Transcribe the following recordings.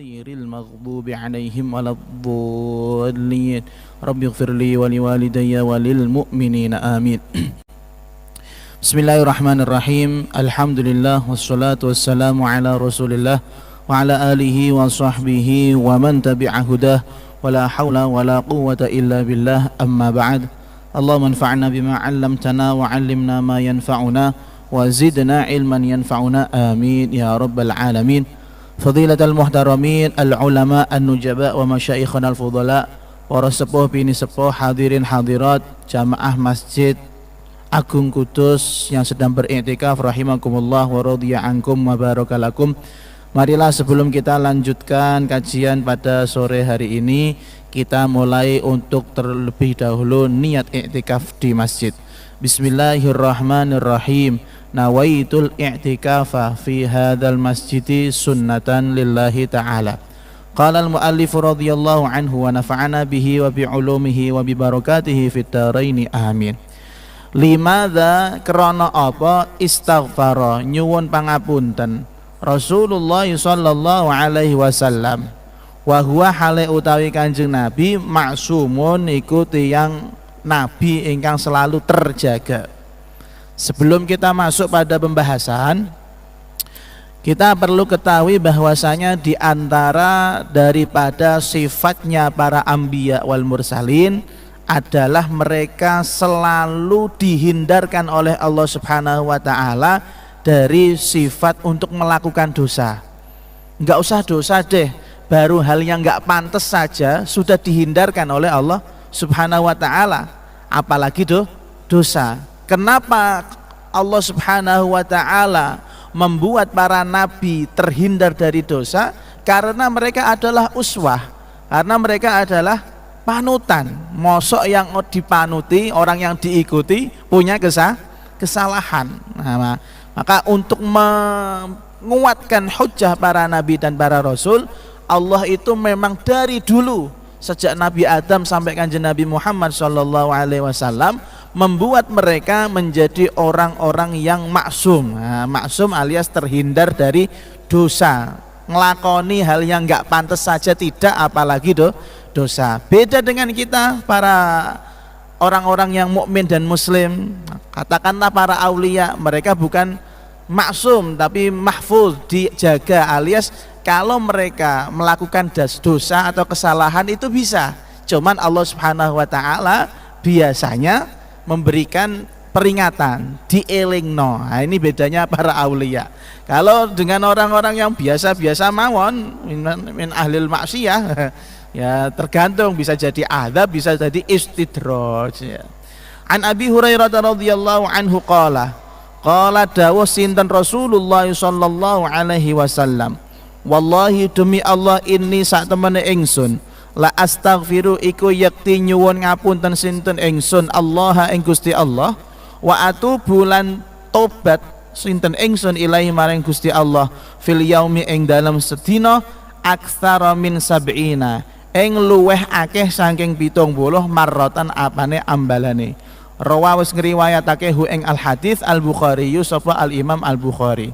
غير المغضوب عليهم ولا الضالين رب اغفر لي ولوالدي وللمؤمنين آمين. Bismillahirrahmanirrahim. Alhamdulillah wassalatu wassalamu ala Rasulillah wa ala alihi wa sahbihi wa man tabi'a hudah wa la hawla wa la quwwata illa billah, amma ba'd. Allahumma anfa'na bima 'allamtana wa 'allimna ma yanfa'una wa zidna ilman yanfa'una, amin ya rabbal alamin. Fadilatul muhtaramin al-ulama an-nujaba wa masyayikhana al-fudala wa rasepuh bini sepuh, hadirin hadirat jamaah Masjid Agung Kudus yang sedang beriktikaf rahimakumullah wa radhiya ankum wa barakalakum. Marilah sebelum kita lanjutkan kajian pada sore hari ini, kita mulai untuk terlebih dahulu niat iktikaf di masjid. Bismillahirrahmanirrahim. Nawaitul i'tikafa fi hadzal masjidi sunnatan lillahi ta'ala. Qala al-muallif radhiyallahu anhu wa nafa'ana bihi wa bi ulumihi wa bi barakatihi fid dharain, amin. Limadza krana apa istaghfara nyuwun pangapunten Rasulullah sallallahu alaihi wasallam wa huwa hale utawi Kanjeng Nabi maksumun iku tiyang nabi ingkang selalu terjaga. Sebelum kita masuk pada pembahasan, kita perlu ketahui bahwasanya di antara daripada sifatnya para anbiya wal mursalin adalah mereka selalu dihindarkan oleh Allah Subhanahu wa ta'ala dari sifat untuk melakukan dosa. Enggak usah dosa deh, baru hal yang enggak pantas saja sudah dihindarkan oleh Allah Subhanahu wa ta'ala, apalagi dosa. Kenapa Allah Subhanahu wa ta'ala membuat para nabi terhindar dari dosa? Karena mereka adalah uswah, karena mereka adalah panutan. Mosok yang dipanuti, orang yang diikuti punya kesalahan. Nah, maka untuk menguatkan hujjah para nabi dan para rasul, Allah itu memang dari dulu sejak Nabi Adam sampai Kanjeng Nabi Muhammad sallallahu alaihi wasallam membuat mereka menjadi orang-orang yang maksum. Nah, maksum alias terhindar dari dosa, ngelakoni hal yang enggak pantas saja tidak, apalagi dosa. Beda dengan kita para orang-orang yang mukmin dan muslim, katakanlah para aulia, mereka bukan maksum tapi mahfuz, dijaga, alias kalau mereka melakukan dosa atau kesalahan itu bisa, cuman Allah Subhanahu wa ta'ala biasanya memberikan peringatan, dielingno. Nah, ini bedanya para aulia. Kalau dengan orang-orang yang biasa-biasa mawon min ahlil maksiyah, ya tergantung, bisa jadi azab, bisa jadi istidraj, ya. An Abi Hurairah radhiyallahu anhu qala dawuh sinten Rasulullah sallallahu alaihi wasallam, wallahi demi Allah inni sak temene ingsun la astaghfiru iku yakti nyuwun ngapunten sinten ingsun Allah ing Gusti Allah, wa atubu lan tobat sinten ingsun ilahi maring Gusti Allah fil yaumi ing dalam sedina aktsara min sab'ina ing luweh akeh saking 70 marratan apane ambalane. Rawa wis ngriwayatake hu ing al hadis al Bukhari sapa al Imam al Bukhari.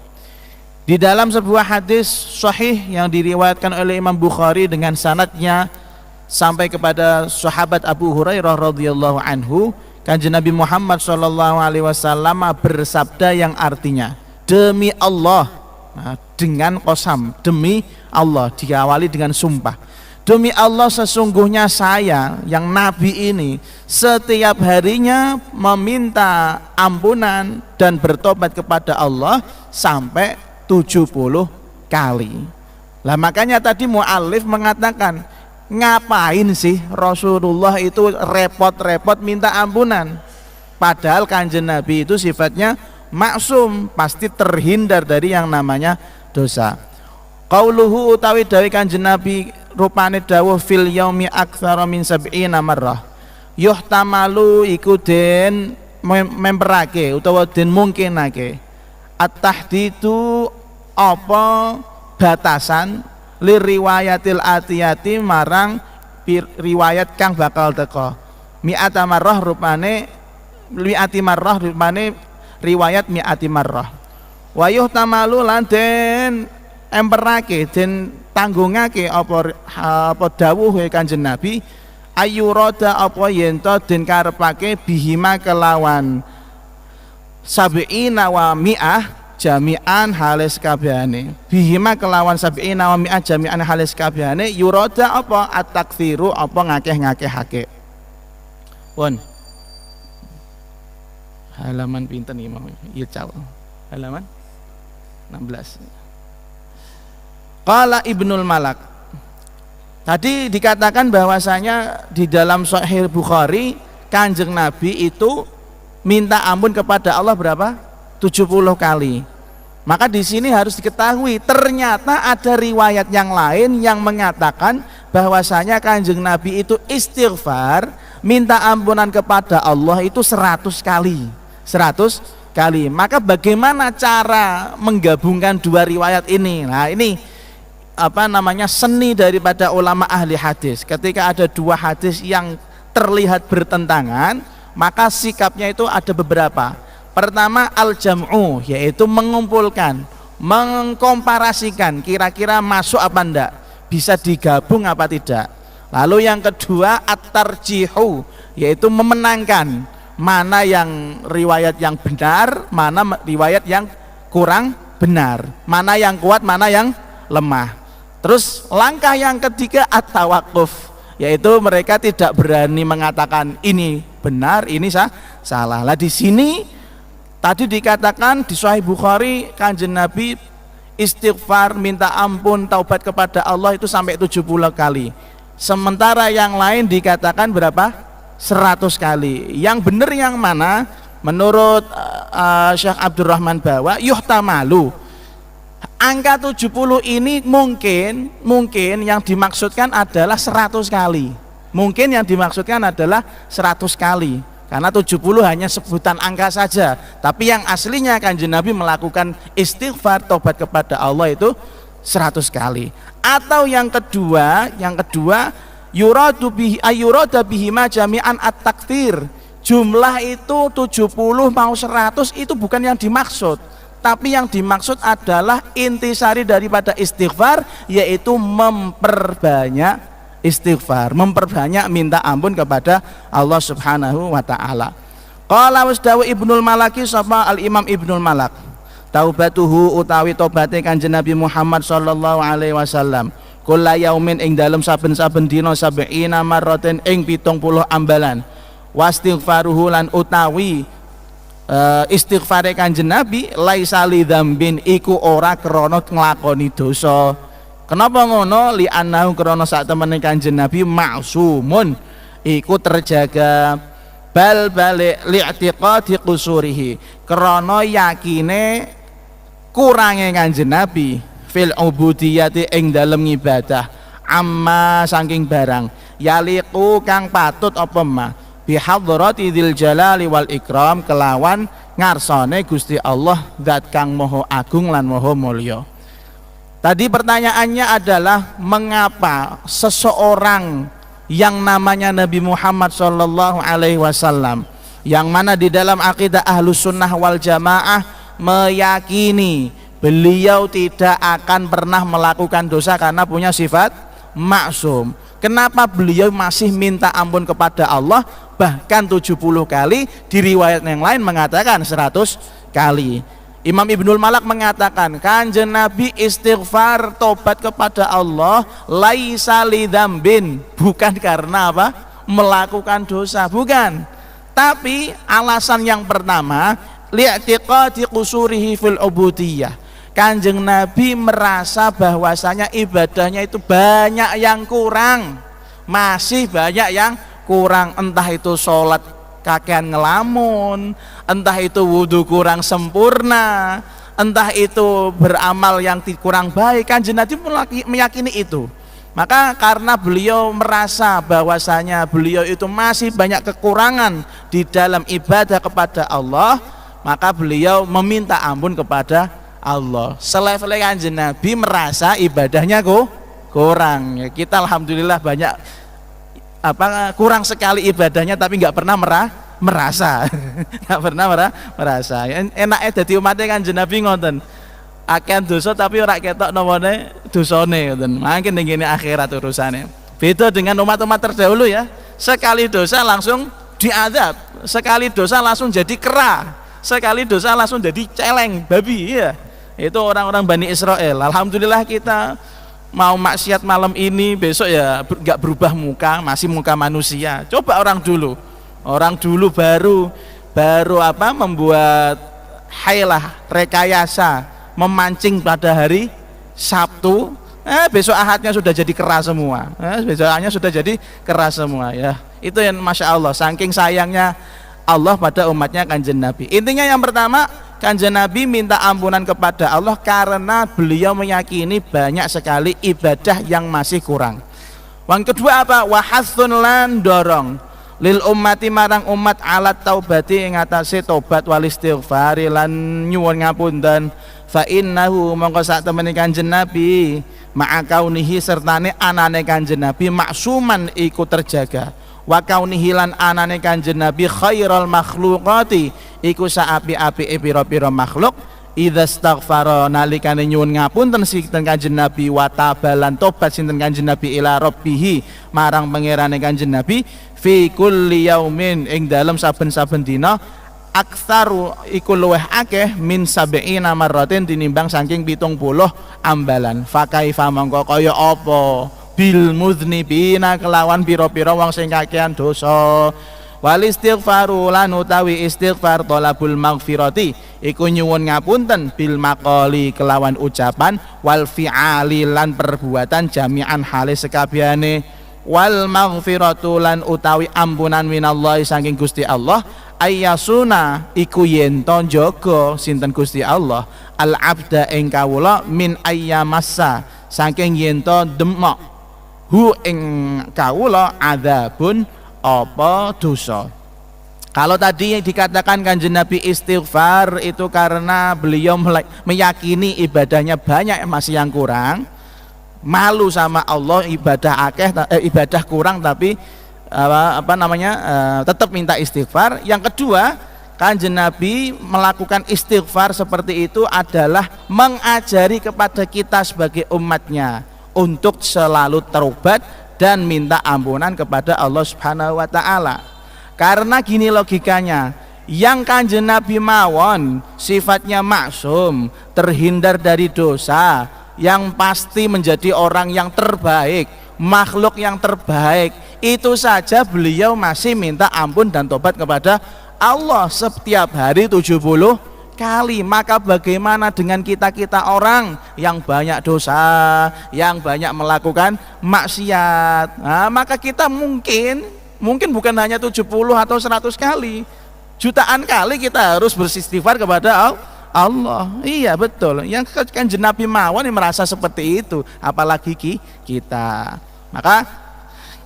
Di dalam sebuah hadis sahih yang diriwayatkan oleh Imam Bukhari dengan sanadnya sampai kepada sahabat Abu Hurairah radhiyallahu anhu, Kanjeng Nabi Muhammad sallallahu alaihi wasallam bersabda yang artinya demi Allah. Nah, dengan qasam, demi Allah, diawali dengan sumpah. Demi Allah sesungguhnya saya yang Nabi ini setiap harinya meminta ampunan dan bertobat kepada Allah sampai 70 kali. Lah makanya tadi muallif mengatakan, ngapain sih Rasulullah itu repot-repot minta ampunan? Padahal Kanjeng Nabi itu sifatnya maksum, pasti terhindar dari yang namanya dosa. Qauluhu utawi dawe Kanjeng Nabi rupane dawuh fil yaumi aktsara min sab'ina marrah. Yuhtamalu iku den memperake utawa den mungkinake at-tahdidu apa batasan li riwayatil atiyati marang riwayat kang bakal teko. Mi'ata marrah rupane riwayat mi'ati marrah. Wa yuhtamalu lan den emperake den tanggungake apa dawuh Kanjeng Nabi ayurada apa yen to den karepake bihima kelawan sab'ina wa mi'ah jami'an halis kabehane bihima kelawan sab'ina wa mi'ah jami'an halis kabehane yurada apa at-taktsiru apa ngakeh-ngakehake. Pun halaman pinten iki mau ilcal halaman 16. Qala Ibnul Malak, tadi dikatakan bahwasanya di dalam Sahih Bukhari Kanjeng Nabi itu minta ampun kepada Allah berapa? 70 kali. Maka di sini harus diketahui ternyata ada riwayat yang lain yang mengatakan bahwasanya Kanjeng Nabi itu istighfar minta ampunan kepada Allah itu 100 kali. 100 kali. Maka bagaimana cara menggabungkan dua riwayat ini? Nah, ini seni daripada ulama ahli hadis. Ketika ada dua hadis yang terlihat bertentangan, maka sikapnya itu ada beberapa. Pertama al-jam'u, yaitu mengumpulkan, mengkomparasikan kira-kira masuk apa enggak, bisa digabung apa tidak. Lalu yang kedua at-tarjihu, yaitu memenangkan mana yang riwayat yang benar, mana riwayat yang kurang benar, mana yang kuat, mana yang lemah. Terus langkah yang ketiga at-tawaqquf, yaitu mereka tidak berani mengatakan ini benar, ini salah. Lah di sini tadi dikatakan di Sahih Bukhari Kanjeng Nabi istighfar minta ampun taubat kepada Allah itu sampai 70 kali. Sementara yang lain dikatakan berapa? 100 kali. Yang benar yang mana? Menurut Syekh Abdurrahman Bawa yuhtamalu, angka 70 ini mungkin yang dimaksudkan adalah 100 kali. Mungkin yang dimaksudkan adalah 100 kali. Karena 70 hanya sebutan angka saja. Tapi yang aslinya Kanjeng Nabi melakukan istighfar taubat kepada Allah itu 100 kali. Atau yang kedua yuradu bihi ayurada bihima jami'an at-taktsir. Jumlah itu 70 mau 100 itu bukan yang dimaksud. Tapi yang dimaksud adalah intisari daripada istighfar, yaitu memperbanyak istighfar, memperbanyak minta ampun kepada Allah Subhanahu wa taala. Qala wasdawu Ibnul Malaki sapa al Imam Ibnul Malak, taubatuhu utawi tobaté Kanjeng Nabi Muhammad sallallahu alaihi wasallam kula yaumin ing dalem saben-saben dina sab'ina marraten ing 70 ambalan. Wastighfaruhu lan utawi istighfare Kanjeng Nabi laisa lidzambin iku ora krana nglakoni dosa. Kenapa ngono? Li annahu krana sak temene Kanjeng Nabi ma'sumun iku terjaga bal balik li'tiqadi qusurihi krana yakine kurange Kanjeng Nabi fil ubudiyati ing dalem ibadah amma saking barang yaliqu kang patut apa mah bihadrati dzil jalali wal ikram kelawan ngarsane Gusti Allah zat kang maha agung lan maha mulya. Tadi pertanyaannya adalah mengapa seseorang yang namanya Nabi Muhammad sallallahu alaihi wasallam yang mana di dalam akidah Ahlus Sunnah wal Jamaah meyakini beliau tidak akan pernah melakukan dosa karena punya sifat maksum. Kenapa beliau masih minta ampun kepada Allah bahkan 70 kali, di riwayat yang lain mengatakan 100 kali. Imam Ibnul Malak mengatakan Kanjeng Nabi istighfar tobat kepada Allah laisa lidzambin, bukan karena apa? Melakukan dosa, bukan. Tapi alasan yang pertama li'tiqadi qusurihi fil ubudiyah. Kanjeng Nabi merasa bahwasanya ibadahnya itu banyak yang kurang, masih banyak yang kurang, entah itu sholat kakean ngelamun, entah itu wudhu kurang sempurna, entah itu beramal yang kurang baik. Kanjeng Nabi meyakini itu. Maka karena beliau merasa bahwasanya beliau itu masih banyak kekurangan di dalam ibadah kepada Allah, maka beliau meminta ampun kepada Allah. Selevel Kanjeng Nabi merasa ibadahnya kurang. Ya, kita alhamdulillah banyak kurang sekali ibadahnya tapi nggak pernah merasa nggak pernah merasa. Enaknya jadi umatnya Kanjeng Nabi ngoten. akeh dosa tapi ora ketok namane dosane ngoten. Mangke ning kene akhirat urusane. Beda dengan umat-umat terdahulu ya. Sekali dosa langsung diazab, sekali dosa langsung jadi kera, sekali dosa langsung jadi celeng babi ya. Itu orang-orang Bani Israel. Alhamdulillah kita mau maksiat malam ini, besok ya nggak berubah muka, masih muka manusia. Coba orang dulu baru apa membuat hailah, rekayasa, memancing pada hari Sabtu, besok Ahadnya sudah jadi keras semua, besok Ahadnya sudah jadi keras semua ya. Itu yang Masya Allah, saking sayangnya Allah pada umatnya Kanjeng Nabi. Intinya yang pertama, Kanjeng Nabi minta ampunan kepada Allah karena beliau meyakini banyak sekali ibadah yang masih kurang. Yang kedua apa? Wahasun lan dorong lil ummati marang umat alat taubati ing atase tobat wal istighfar lan nyuwun ngapunten. Fa innahu mongko sak temene Kanjeng Nabi ma'a kaunihi sertane anane Kanjeng Nabi maksuman iku terjaga. Wa kaunihi lan anane Kanjeng Nabi khairal makhluqati iku saapi-apike pira-pira makhluk idza staghfara nalikane nyuwun ngapunten sinten Kanjeng Nabi wa tabalan tobat sinten Kanjeng Nabi ila rabbih marang pangerane Kanjeng Nabi fi kulli yaumin ing dalem saben-saben dina aktsaru iku luweh akeh min sab'ina marratin tinimbang saking 70 ambalan. Fa kaifa mongko kaya apa bil mudznibina kelawan pira-pira wong sing kakean dosa. Wal istighfaru lan utawi istighfar thalabul maghfirati iku nyuwun ngapunten bil maqali kelawan ucapan wal fi'ali lan perbuatan jami'an hale sekabehane. Wal maghfiratu lan utawi ampunan minallahi saking Gusti Allah ayyasuna iku yen to njaga sinten Gusti Allah al abda ing kawula min ayyamassa saking yen to demok hu ing kawula adzabun apa dosa. Kalau tadi yang dikatakan Kanjeng Nabi istighfar itu karena beliau meyakini ibadahnya banyak masih yang kurang, malu sama Allah ibadah ibadah kurang tapi tetap minta istighfar. Yang kedua, Kanjeng Nabi melakukan istighfar seperti itu adalah mengajari kepada kita sebagai umatnya untuk selalu taubat dan minta ampunan kepada Allah Subhanahu wa taala. Karena gini logikanya, yang Kanjeng Nabi mawon sifatnya maksum, terhindar dari dosa, yang pasti menjadi orang yang terbaik, makhluk yang terbaik, itu saja beliau masih minta ampun dan tobat kepada Allah setiap hari 70 kali. Maka bagaimana dengan kita-kita orang yang banyak dosa, yang banyak melakukan maksiat? Nah, maka kita mungkin bukan hanya 70 atau 100 kali, jutaan kali kita harus beristighfar kepada Allah. Iya betul, yang Kanjeng Nabi mawon yang merasa seperti itu, apalagi kita. Maka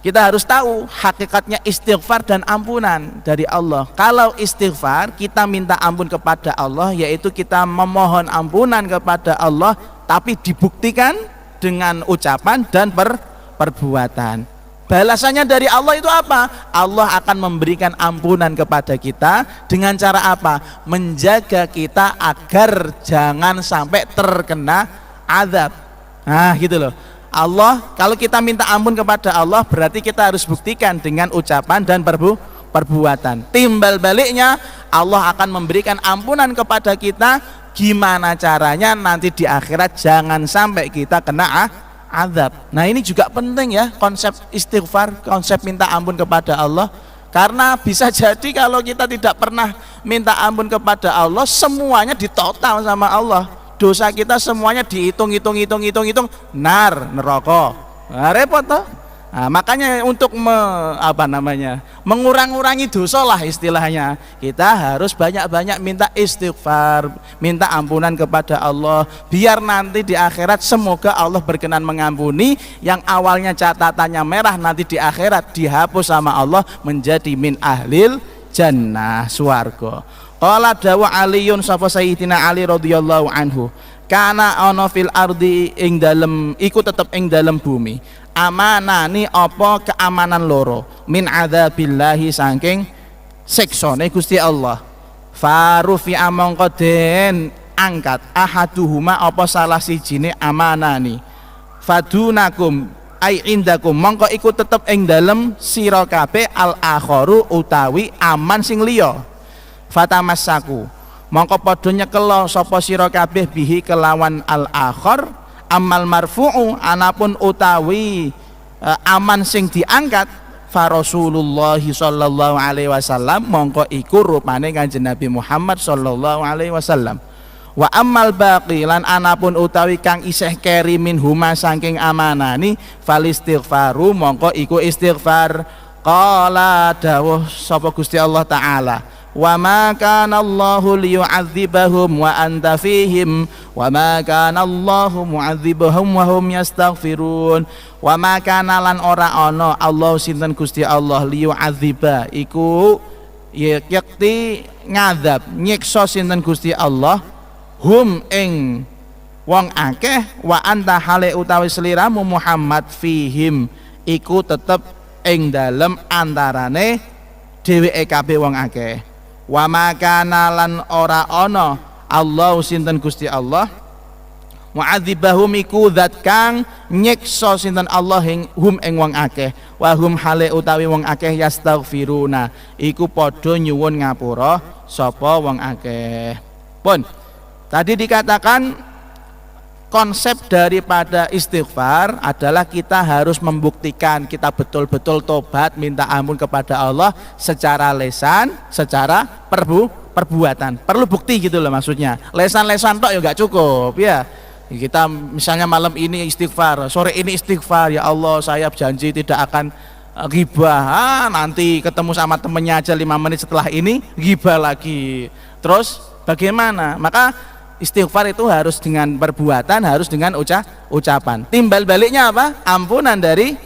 kita harus tahu hakikatnya istighfar dan ampunan dari Allah. Kalau istighfar kita minta ampun kepada Allah, yaitu kita memohon ampunan kepada Allah, tapi dibuktikan dengan ucapan dan perbuatan. Balasannya dari Allah itu apa? Allah akan memberikan ampunan kepada kita dengan cara apa? Menjaga kita agar jangan sampai terkena azab. Nah gitu loh. Allah, kalau kita minta ampun kepada Allah berarti kita harus buktikan dengan ucapan dan perbuatan. Timbal baliknya Allah akan memberikan ampunan kepada kita. Gimana caranya nanti di akhirat jangan sampai kita kena azab. Nah ini juga penting ya, konsep istighfar, konsep minta ampun kepada Allah. Karena bisa jadi kalau kita tidak pernah minta ampun kepada Allah, semuanya ditotal sama Allah. Dosa kita semuanya dihitung, neraka. Nah, repot toh. Nah, makanya untuk mengurang-urangi dosa lah istilahnya, kita harus banyak-banyak minta istighfar, minta ampunan kepada Allah, biar nanti di akhirat semoga Allah berkenan mengampuni. Yang awalnya catatannya merah nanti di akhirat dihapus sama Allah menjadi min ahlil jannah, swarga. Qala dawa Aliyun sapa Sayyidina Ali radhiyallahu anhu, kana ana fil ardi ing dalem iku tetep ing dalem bumi amanani apa keamanan loro min adzabillahi saking siksane Gusti Allah. Farufi amangka den angkat ahaduhuma apa salah sijine amanani fadunakum ai indakum mongko iku tetep ing dalem sira kabeh al akharu utawi aman sing liya fatamassaku mongko padha nyekelo sapa sira kabeh bihi kelawan al akhar amal marfu'u anapun utawi aman sing diangkat fa Rasulullah sallallahu alaihi wasallam mongko iku rupane Kanjeng Nabi Muhammad sallallahu alaihi wasallam wa ammal baqi lan anapun utawi kang isih keri min huma saking amanani fal istighfaru mongko iku istighfar qala dawuh sapa Gusti Allah taala wa ma kana Allahu liyu'adzibahum wa anta fihim wa ma kana Allahu mu'adzibahum wa hum yastaghfirun wa ma kana lan ora ana Allah sinten Gusti Allah liyu'adziba iku yakti ngadab nyiksa sinten Gusti Allah hum ing wong akeh wa anta hale utawi sliramu Muhammad fihim iku tetep ing dalem antarane dheweke kabeh wong akeh wa makana lan ora ana Allah sinten Gusti Allah mu'adzibahum iku zat kang nyiksa sinten Allah hum ing wong akeh wa hum hale utawi wong akeh yastaghfiruna iku padha nyuwun ngapura sapa wong akeh pun tadi dikatakan konsep daripada istighfar adalah kita harus membuktikan kita betul-betul tobat minta ampun kepada Allah secara lesan, secara perbuatan. Perlu bukti gitu loh maksudnya. Lesan-lesan tok ya nggak cukup ya. Kita misalnya malam ini istighfar, sore ini istighfar, ya Allah saya janji tidak akan ghibah. Nanti ketemu sama temennya aja 5 menit setelah ini ghibah lagi. Terus bagaimana? Maka istighfar itu harus dengan perbuatan, harus dengan ucapan. Timbal baliknya apa? Ampunan dari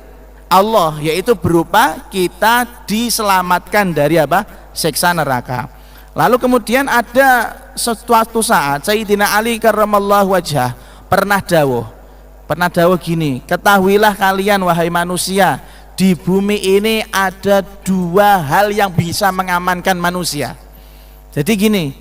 Allah, yaitu berupa kita diselamatkan dari apa? Siksa neraka. Lalu kemudian ada suatu saat Sayyidina Ali karramallahu wajhah pernah dawuh gini, ketahuilah kalian wahai manusia, di bumi ini ada 2 hal yang bisa mengamankan manusia. Jadi gini,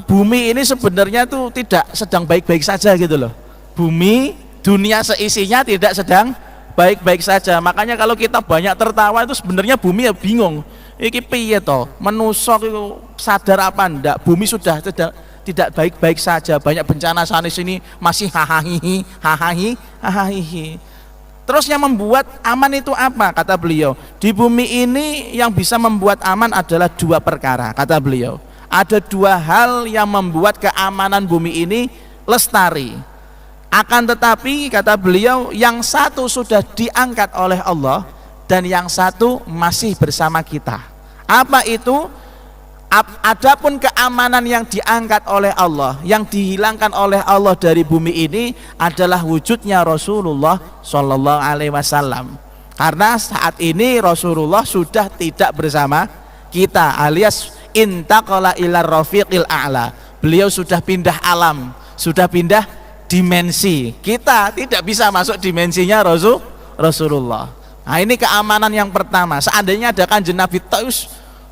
bumi ini sebenarnya tuh tidak sedang baik-baik saja gitu loh. Bumi, dunia seisinya tidak sedang baik-baik saja. Makanya kalau kita banyak tertawa itu sebenarnya bumi ya bingung. Iki piye to? Manusa itu sadar apa ndak? Bumi sudah tidak baik-baik saja. Banyak bencana sana sini masih hahahi. Terus yang membuat aman itu apa? Kata beliau, di bumi ini yang bisa membuat aman adalah 2 perkara. Kata beliau, ada 2 hal yang membuat keamanan bumi ini lestari. Akan tetapi kata beliau, yang satu sudah diangkat oleh Allah dan yang satu masih bersama kita. Apa itu? Adapun keamanan yang diangkat oleh Allah, yang dihilangkan oleh Allah dari bumi ini adalah wujudnya Rasulullah Shallallahu Alaihi Wasallam. Karena saat ini Rasulullah sudah tidak bersama kita, alias intaqala ila rafiqil a'la. Beliau sudah pindah alam, sudah pindah dimensi. Kita tidak bisa masuk dimensinya Rasulullah. Nah, ini keamanan yang pertama. Seandainya ada Kanjeng Nabi Taus,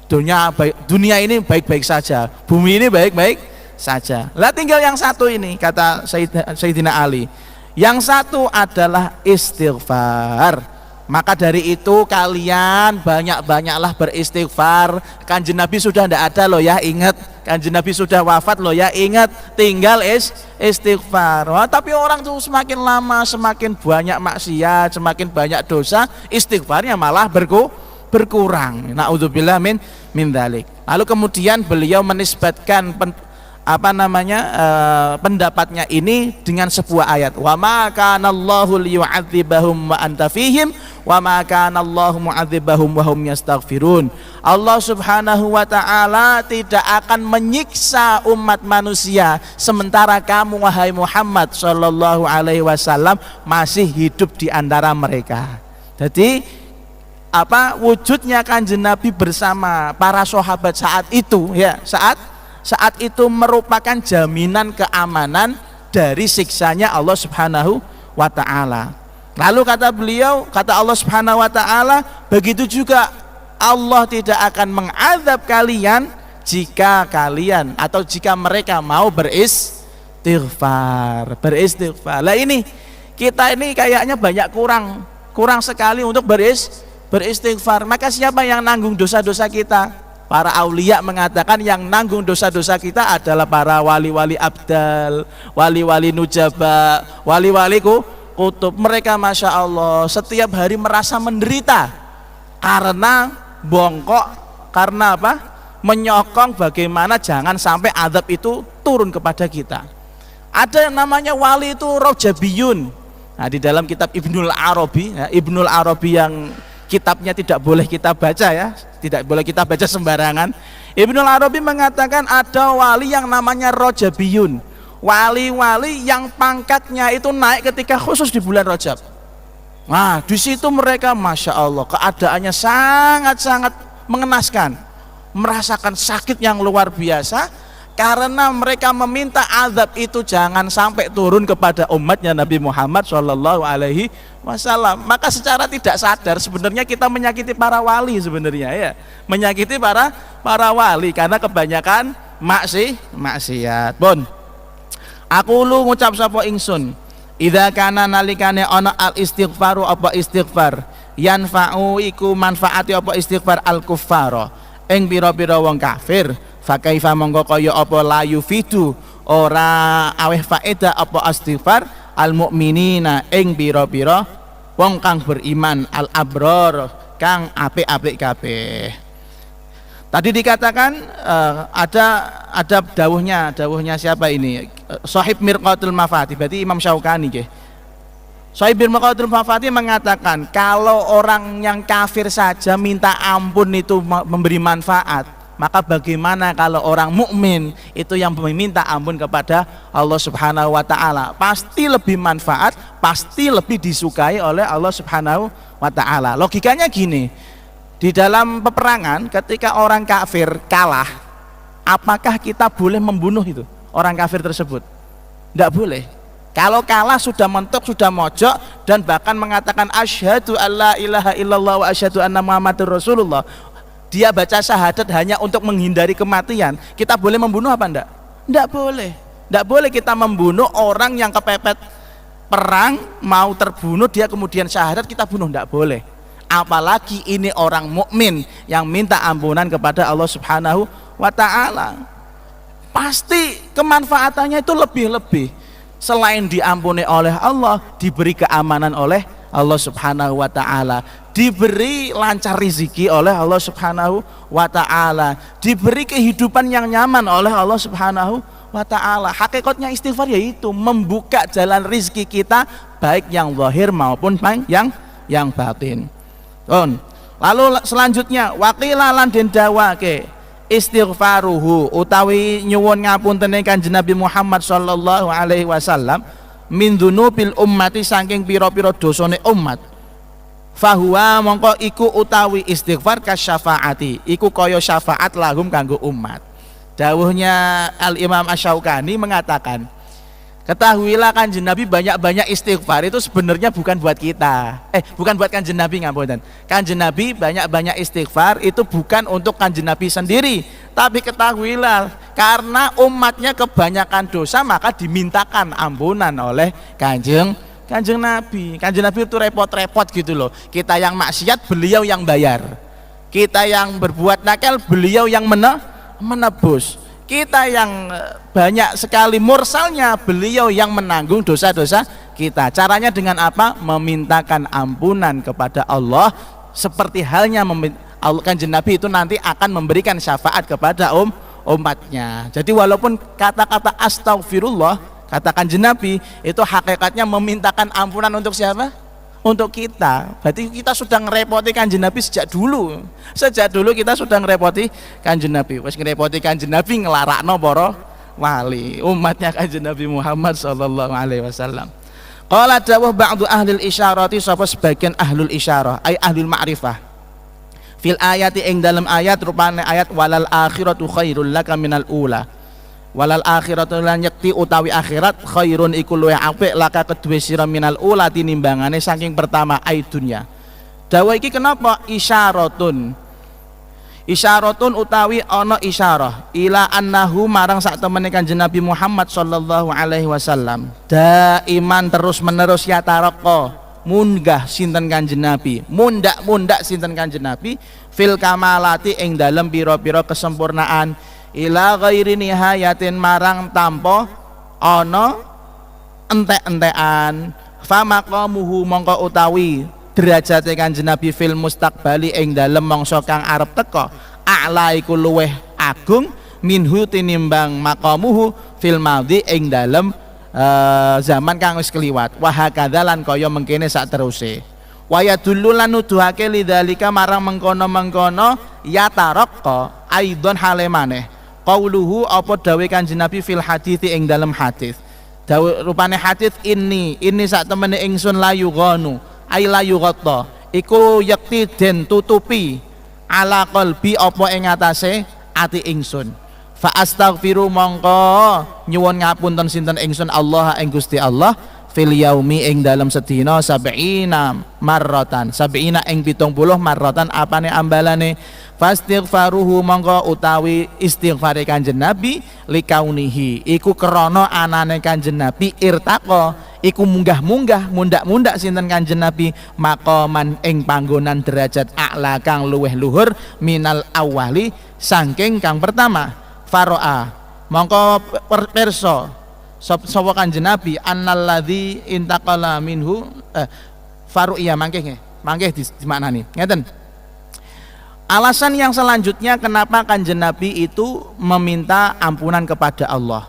dunia ini baik-baik saja, bumi ini baik-baik saja. Lah tinggal yang satu ini, kata Sayyidina Ali. Yang satu adalah istighfar. Maka dari itu kalian banyak-banyaklah beristighfar. Kanjeng Nabi sudah tidak ada loh ya, ingat. Kanjeng Nabi sudah wafat loh ya, ingat. Tinggal istighfar. Wah, tapi orang tuh semakin lama semakin banyak maksiat, semakin banyak dosa, istighfarnya malah berkurang. Na'udzubillah min dzalik. Lalu kemudian beliau menisbatkan pendapatnya ini dengan sebuah ayat, wa ma kana Allahu liyu'adzibahum wa anta fihim wa ma kana Allahu mu'adzibahum wa hum yastaghfirun. Allah Subhanahu wa taala tidak akan menyiksa umat manusia sementara kamu wahai Muhammad sallallahu alaihi wasallam masih hidup di antara mereka. Jadi wujudnya Kanjeng Nabi bersama para sahabat saat itu ya, saat itu merupakan jaminan keamanan dari siksanya Allah Subhanahu wa ta'ala. Lalu kata beliau, kata Allah Subhanahu wa ta'ala, begitu juga Allah tidak akan mengazab kalian jika kalian atau jika mereka mau beristighfar. Lah ini kita ini kayaknya banyak kurang sekali untuk beristighfar. Maka siapa yang nanggung dosa-dosa kita? Para aulia mengatakan yang nanggung dosa-dosa kita adalah para wali-wali abdal, wali-wali nujaba, wali-wali kutub. Mereka Masya Allah setiap hari merasa menderita karena bongkok, karena apa? Menyokong bagaimana jangan sampai azab itu turun kepada kita. Ada yang namanya wali itu rojabiyun. Nah, di dalam kitab Ibnul Arabi, ya, Ibnul Arabi yang kitabnya tidak boleh kita baca, ya, tidak boleh kita baca sembarangan. Ibnul Arabi mengatakan ada wali yang namanya rojabiyun, wali-wali yang pangkatnya itu naik ketika khusus di bulan Rajab. Nah, di situ mereka Masya Allah keadaannya sangat-sangat mengenaskan, merasakan sakit yang luar biasa karena mereka meminta azab itu jangan sampai turun kepada umatnya Nabi Muhammad Shallallahu Alaihi Wasallam. Maka secara tidak sadar sebenarnya kita menyakiti para wali sebenarnya, ya, menyakiti para wali karena kebanyakan maksiat. Bon, aku lu ngucap sapa ingsun, idza kana nalikane ana al istighfaru apa istighfar, yanfa'u iku manfaati apa istighfar al kuffara ing pira-pira wong kafir, fakaifa monggo kaya apa layu fidu ora aweh faedah apa istighfar al mukminina ing pira-pira wong kang beriman al abror kang apik-apik kabeh. Tadi dikatakan ada dawuhnya siapa ini? Sahib Mirqatul Mafatih, berarti Imam Syaukani nggih. Sahib Mirqatul Mafatih mengatakan kalau orang yang kafir saja minta ampun itu memberi manfaat, maka bagaimana kalau orang mukmin itu yang meminta ampun kepada Allah Subhanahu wa taala? Pasti lebih manfaat, pasti lebih disukai oleh Allah Subhanahu wa taala. Logikanya gini, di dalam peperangan ketika orang kafir kalah, apakah kita boleh membunuh itu orang kafir tersebut? Tidak boleh. Kalau kalah sudah mentok, sudah mojok dan bahkan mengatakan asyhadu alla ilaha illallah wa asyhadu anna muhammadur rasulullah, dia baca syahadat hanya untuk menghindari kematian, kita boleh membunuh apa enggak? Enggak boleh. Enggak boleh kita membunuh orang yang kepepet perang mau terbunuh, dia kemudian syahadat kita bunuh, enggak boleh. Apalagi ini orang mukmin yang minta ampunan kepada Allah Subhanahu wa taala. Pasti kemanfaatannya itu lebih-lebih. Selain diampuni oleh Allah, diberi keamanan oleh Allah Subhanahu wa taala, diberi lancar rezeki oleh Allah Subhanahu wa taala, diberi kehidupan yang nyaman oleh Allah Subhanahu wa taala. Hakikatnya istighfar yaitu membuka jalan rezeki kita baik yang zahir maupun yang batin. Lalu selanjutnya waqila lan den dawake istighfaruhu utawi nyuwun ngapuntene Kanjeng Nabi Muhammad sallallahu alaihi wasallam min dzunubil ummati saking pira-pira dosane umat, fahuwa mongko iku utawi istighfar kasyafaati iku kaya syafaat lahum kanggo umat. Dawuhnya Al Imam Asy-Syaukani mengatakan, ketahuilah Kanjeng Nabi banyak-banyak istighfar itu sebenarnya bukan buat kita, bukan buat Kanjeng Nabi, ngapunten. Kanjeng Nabi banyak-banyak istighfar itu bukan untuk Kanjeng Nabi sendiri, tapi ketahuilah karena umatnya kebanyakan dosa maka dimintakan ampunan oleh Kanjeng Nabi. Kanjeng Nabi itu repot-repot gitu loh. Kita yang maksiat beliau yang bayar, kita yang berbuat nakal beliau yang menebus, kita yang banyak sekali mursalnya beliau yang menanggung dosa-dosa kita. Caranya dengan apa? Memintakan ampunan kepada Allah, seperti halnya Kanjeng Nabi itu nanti akan memberikan syafaat kepada umatnya. Jadi walaupun kata-kata astaghfirullah kata Kanjeng Nabi itu hakikatnya memintakan ampunan untuk siapa? Untuk kita. Berarti kita sudah ngerepoti Kanjeng Nabi sejak dulu kita sudah ngerepoti Kanjeng Nabi. Wes ngerepoti Kanjeng Nabi ngelarakno para wali umatnya Kanjeng Nabi Muhammad sallallahu alaihi wasallam. Qala dawuh ba'du ahlil isyarati, sapa sebagian ahlul isyarah ay ahlul ma'rifah, fil ayati ing dalam ayat rupane ayat walal akhiratu khairul laka minal ula. Walal akhiratu lan yakti utawi akhirat khairun iku luwih apik laka kedue sira minal ula tinimbangane saking pertama ai dunya. Dawa iki kenapa isyaratun? Isyaratun utawi ana isyarah ila annahu marang sak temene Kanjeng Nabi Muhammad sallallahu alaihi wasallam daiman terus menerus ya taraqqa munggah sinten Kanjeng Nabi, mundak sinten Kanjeng Nabi fil kamalati ing dalem pira-pira kesempurnaan ila ghairi nihayatin marang tanpa ana entek-entekan fa maqamuhu mongko utawi derajate Kanjeng Nabi fil mustaqbali ing dalem mangsa kang arep teka a'la iku luweh agung minhu tinimbang maqamuhu fil madhi ing dalem zaman kang wis kliwat wa hakadza lan kaya mengkene sak teruse wa yadullu lan nuduhake lidzalika marang mengkono-mengkono ya taraqqa aidon hale maneh qauluhu apa dawe Kanjeng Nabi fil hadits ing dalem hadis dawe rupane hadis ini sak temene ingsun layu ghanu ai layu ghatta iku yakti den tutupi ala qalbi apa ing atase ati ingsun fa astaghfiru mongko nyuwun ngapunten sinten ingsun Allah ing Gusti Allah fil yaumi ing dalam sedina sab'ina marratan sab'ina ing 70 marratan apane ambalane fastighfaruhu mongko utawi istighfare Kanjeng Nabi likaunihi iku krana anane Kanjeng Nabi irtaqa iku munggah-munggah mundak-mundak sinten Kanjeng Nabi maqaman ing panggonan derajat a'la kang luweh luhur minal awali saking kang pertama faro'a mongko perso sapa Kanjeng Nabi annalladzi intaqala minhu faru'ya mangke dimaknani ngeten. Alasan yang selanjutnya kenapa Kanjeng Nabi itu meminta ampunan kepada Allah,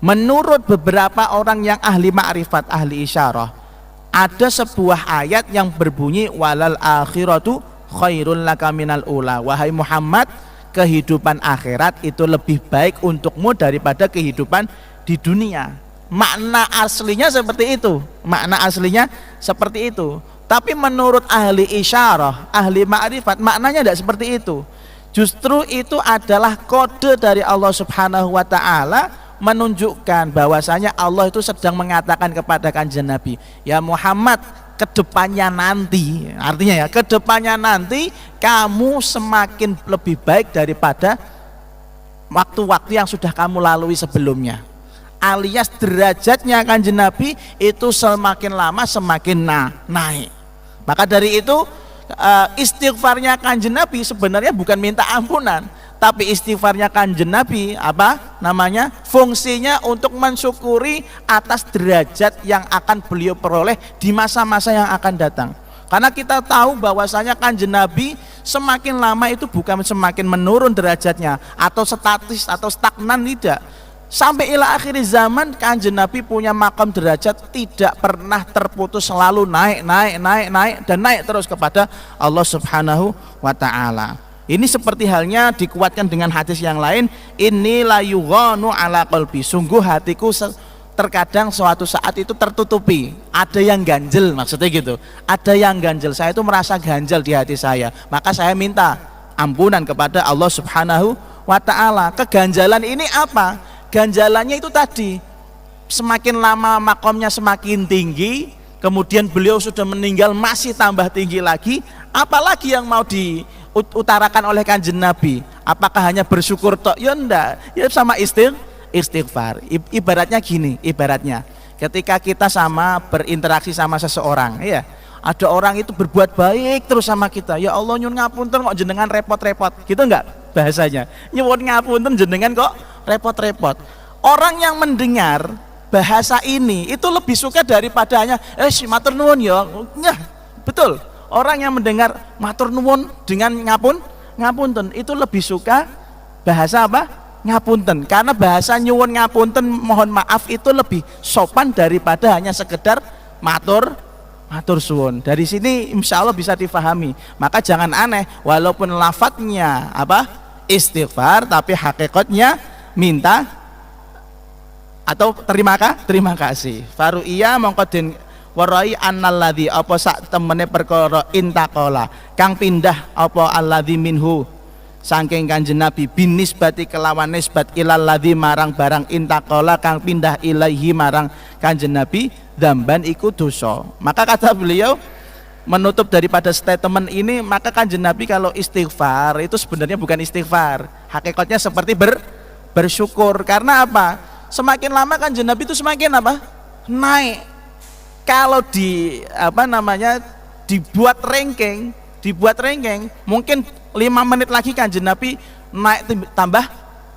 menurut beberapa orang yang ahli ma'rifat, ahli isyarah, ada sebuah ayat yang berbunyi walal akhiratu khairul laka minal ula, wahai Muhammad kehidupan akhirat itu lebih baik untukmu daripada kehidupan di dunia. Makna aslinya seperti itu, makna aslinya seperti itu. Tapi menurut ahli isyarah, ahli ma'rifat, maknanya tidak seperti itu. Justru itu adalah kode dari Allah Subhanahu wa ta'ala menunjukkan bahwasanya Allah itu sedang mengatakan kepada Kanjeng Nabi, ya Muhammad, kedepannya nanti, artinya ya kedepannya nanti kamu semakin lebih baik daripada waktu-waktu yang sudah kamu lalui sebelumnya, alias derajatnya Kanjeng Nabi itu semakin lama semakin naik. Maka dari itu istighfarnya Kanjeng Nabi sebenarnya bukan minta ampunan, tapi istighfarnya Kanjeng Nabi apa namanya, fungsinya untuk mensyukuri atas derajat yang akan beliau peroleh di masa-masa yang akan datang. Karena kita tahu bahwasanya Kanjeng Nabi semakin lama itu bukan semakin menurun derajatnya atau statis atau stagnan, tidak. Sampai ila akhir zaman Kanjeng Nabi punya makam derajat tidak pernah terputus, selalu naik dan naik terus kepada Allah Subhanahu wa ta'ala. Ini seperti halnya dikuatkan dengan hadis yang lain, inni la yughanu ala qalbi, sungguh hatiku terkadang suatu saat itu tertutupi, ada yang ganjel, maksudnya gitu, ada yang ganjel, saya itu merasa ganjel di hati saya, maka saya minta ampunan kepada Allah Subhanahu wa ta'ala. Keganjalan ini apa? Ganjalannya itu tadi, semakin lama makomnya semakin tinggi, kemudian beliau sudah meninggal masih tambah tinggi lagi, apalagi yang mau diutarakan oleh Kanjeng Nabi? Apakah hanya bersyukur tok? Ya enggak, ya sama istighfar. Ibaratnya gini, ibaratnya ketika kita berinteraksi sama seseorang, ya ada orang itu berbuat baik terus sama kita, ya Allah nyun ngapunten kok jenengan repot-repot, gitu enggak bahasanya? Nyuwun ngapunten jenengan kok repot-repot. Orang yang mendengar bahasa ini itu lebih suka daripada hanya matur nuwun ya. Nah, betul. Orang yang mendengar matur nuwun dengan ngapunten itu lebih suka bahasa apa? Ngapunten. Karena bahasa nyuwun ngapunten, mohon maaf, itu lebih sopan daripada hanya sekedar matur suwun. Dari sini insya Allah bisa difahami. Maka jangan aneh, walaupun lafadznya apa? Istighfar, tapi hakikatnya minta atau terima kasih. Faru'iyya mongko den warai annalladzi apa sak temene perkara intaqala kang pindah apa alladzi minhu saking Kanjeng Nabi binisbati kelawan nisbat ilal ladzi marang barang intaqala kang pindah ilaihi marang Kanjeng Nabi dzamban iku dosa. Maka kata beliau menutup daripada statement ini, maka Kanjeng Nabi kalau istighfar itu sebenarnya bukan istighfar, hakikatnya seperti bersyukur. Karena apa? Semakin lama Kanjeng Nabi itu semakin apa? Naik. Kalau dibuat ranking, mungkin 5 menit lagi Kanjeng Nabi naik tambah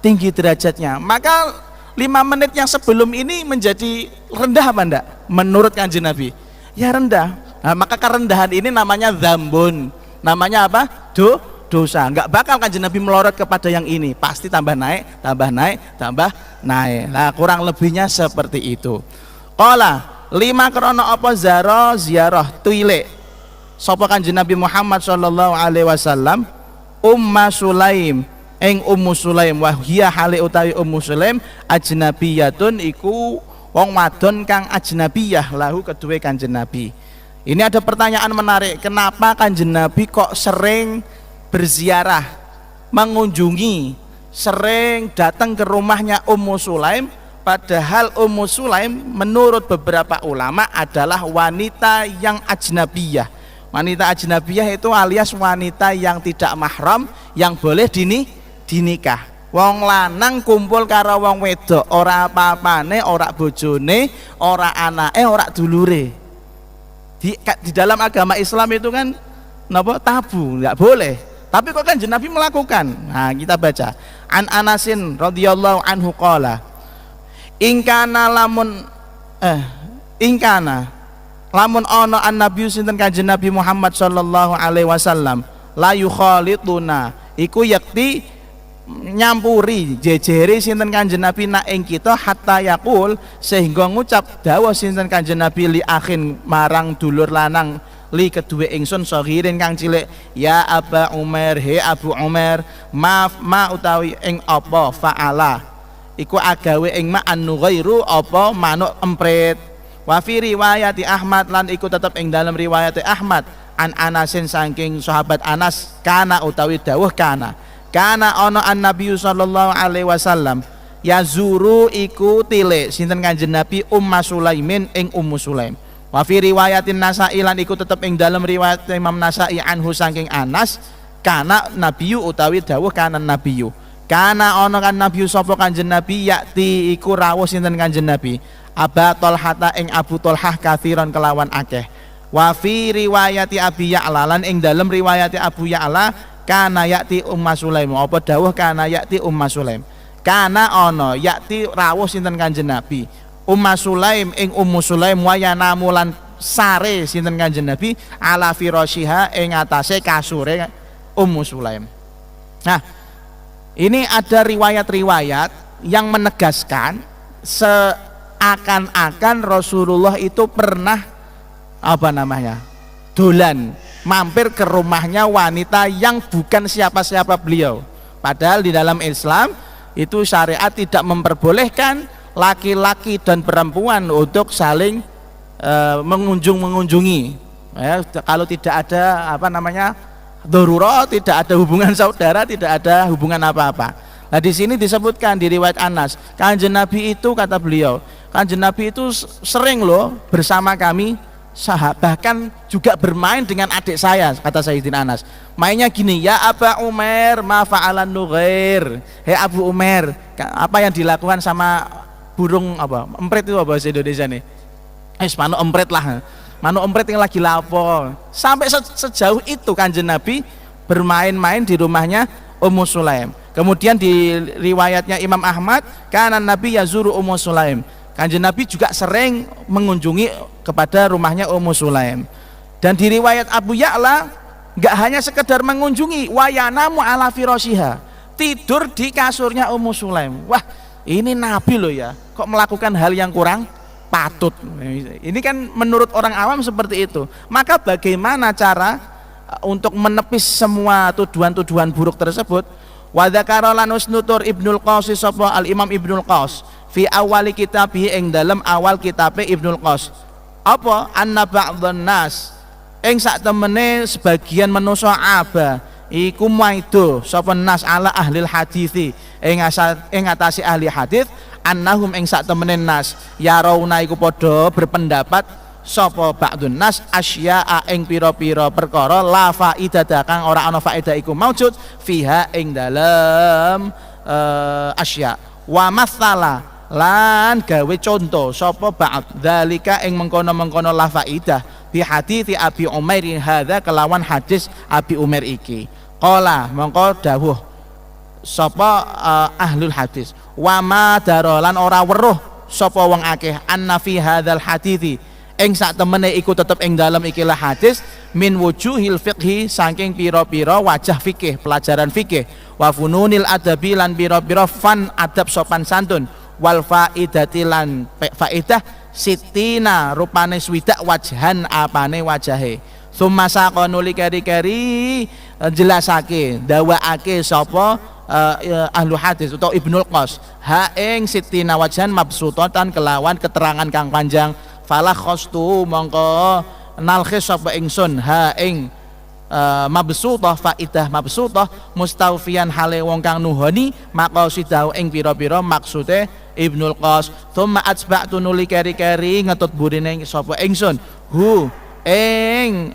tinggi derajatnya. Maka 5 menit yang sebelum ini menjadi rendah apa enggak? Menurut Kanjeng Nabi, ya rendah. Nah, maka kerendahan ini namanya dzambun, namanya apa? Dosa. Enggak bakal Kanjeng Nabi melorot kepada yang ini, pasti tambah naik. Nah, kurang lebihnya seperti itu. Qala 5 krono apa ziarah tuile sapa Kanjeng Nabi Muhammad sallallahu alaihi wasallam Umma Sulaim ing Ummu Sulaim, wa hiya hale utawi Ummu Sulaim ajnabiyatun iku wong wadon kang ajnabiyah lahu kedue Kanjeng Nabi. Ini ada pertanyaan menarik, kenapa Kanjeng Nabi kok sering berziarah, mengunjungi, sering datang ke rumahnya Ummu Sulaim, padahal Ummu Sulaim menurut beberapa ulama adalah wanita yang ajnabiyah. Wanita ajnabiyah itu alias wanita yang tidak mahram, yang boleh dinikah. Wong lanang kumpul karo wong wedok ora apa-apane, ora bojone, ora anake, ora dulure. Di dalam agama Islam itu kan tabu, nggak boleh. Tapi kok Kanjeng Nabi melakukan? Nah, kita baca. An Anasin radhiyallahu anhu qala ingkana lamun ana an-nabi sinten Kanjeng Nabi Muhammad sallallahu alaihi wasallam la yukhalituna iku yakti nyampuri jejere sinten Kanjeng Nabi nak ing kita hatta yaqul sehingga ngucap dawuh sinten Kanjeng Nabi li akhin marang dulur lanang li kedue ingsun saghirin kang cilik, ya Aba Umar, he Abu Umar, ma utawi ing apa faala iku agawe ing ma anu ghairu apa manuk emprit. Wa fi riwayati Ahmad lan iku tetep ing dalam riwayat Ahmad an Anasin saking sahabat Anas kana utawi dawuh kana ana an-nabi sallallahu alaihi wasallam yazuru iku tilik sinten Kanjeng Nabi Umma Sulaimin ing Ummu Sulaim. Wa fi riwayatin Nasa'i lan iku tetep ing dalam riwayat Imam Nasa'i anhu saking Anas kana nabiyu utawi dawuh kana nabiyu kana ana kan nabiyu sapa Kanjeng Nabi yakti iku rawuh sinten Kanjeng Nabi Aba Tolhata ing Abu Tolhah kathiron kelawan akeh. Wa fi riwayati Abi Ya'la lan ing dalam riwayati Abu Ya'la kana yakti Umma Sulaim, apa dawuh kana yakti Umma Sulaim, kana ana yakti rawuh sinten Kanjeng Nabi Umma Sulaim ing Ummu Sulaim wayana mulan sare sinten Kanjeng Nabi ala firashiha ing atase kasure Ummu Sulaim. Nah, ini ada riwayat-riwayat yang menegaskan seakan-akan Rasulullah itu pernah dolan mampir ke rumahnya wanita yang bukan siapa-siapa beliau. Padahal di dalam Islam itu syariat tidak memperbolehkan laki-laki dan perempuan untuk saling mengunjungi. Ya, kalau tidak ada darurat, tidak ada hubungan saudara, tidak ada hubungan apa-apa. Nah, di sini disebutkan di riwayat Anas, Kanjeng Nabi itu kata beliau, Kanjeng Nabi itu sering loh bersama kami, bahkan juga bermain dengan adik saya, kata Sayyidina Anas. Mainnya gini, ya Aba Umar ma fa'alan nughair, hei Abu Umar, apa yang dilakukan sama burung emprit itu bahasa Indonesia nih, manuk emprit lah, manuk emprit yang lagi lapo. Sampai sejauh itu Kanjeng Nabi bermain-main di rumahnya Ummu Sulaim. Kemudian di riwayatnya Imam Ahmad, kana Nabi yazuru Ummu Sulaim, Kanjeng Nabi juga sering mengunjungi kepada rumahnya Ummu Sulaim. Dan di riwayat Abu Ya'la enggak hanya sekedar mengunjungi, wayanamu ala firashiha, tidur di kasurnya Ummu Sulaim. Wah, ini Nabi loh ya, kok melakukan hal yang kurang patut. Ini kan menurut orang awam seperti itu. Maka bagaimana cara untuk menepis semua tuduhan-tuduhan buruk tersebut? Wa dzakara lanus nutur Ibnul Qas sapa al Imam Ibnul Qas fi awali kitabih ing dalam awal kitabe Ibnul Qas apa anna ba'dhan nas ing sak temene sebagian manusa aba iku maido sapa nas ala ahli hadits ing atase ahli hadits annahum ing sak temene nas ya rauna iku padha berpendapat sapa ba'dun nas asya'a ing pira-pira perkara la faidata kang ora ana faedah iku maujud fiha ing dalem asya wa mathala lan gawe contoh sapa ba'd dzalika ing mengkono-mengkono la faidah bi hadithi Abi Umair hadza kelawan hadis Abi Umair iki qala mongko dawuh sapa ahlul hadis wa ma darolan ora weruh sapa wong akeh anna fi hadzal hadithi ing sak temene iku tetep ing dalem ikilah hadis min wujuhil fiqhi saking pira-pira wajah fikih pelajaran fikih wa fununil adabi lan pira-pira fan adab sopan santun wal faidati lan faidah sitina rupane swidak wajhan apane wajahe summa saqanuli kari-kari jelasake dawaake sapa ahlu hadis atau Ibnul Qas ha ing sitina wajhan mabsutatan kelawan keterangan kang panjang falah khostu mongko nalkhis sapa ingsun ha ing mabsutah faidah mabsutah mustaufian hale wong kang nuhoni maqasidahu ing pira-pira maksude Ibnul Qas thumma atba'tu nuli keri-keri ngetut burine sapa ingsun hu ing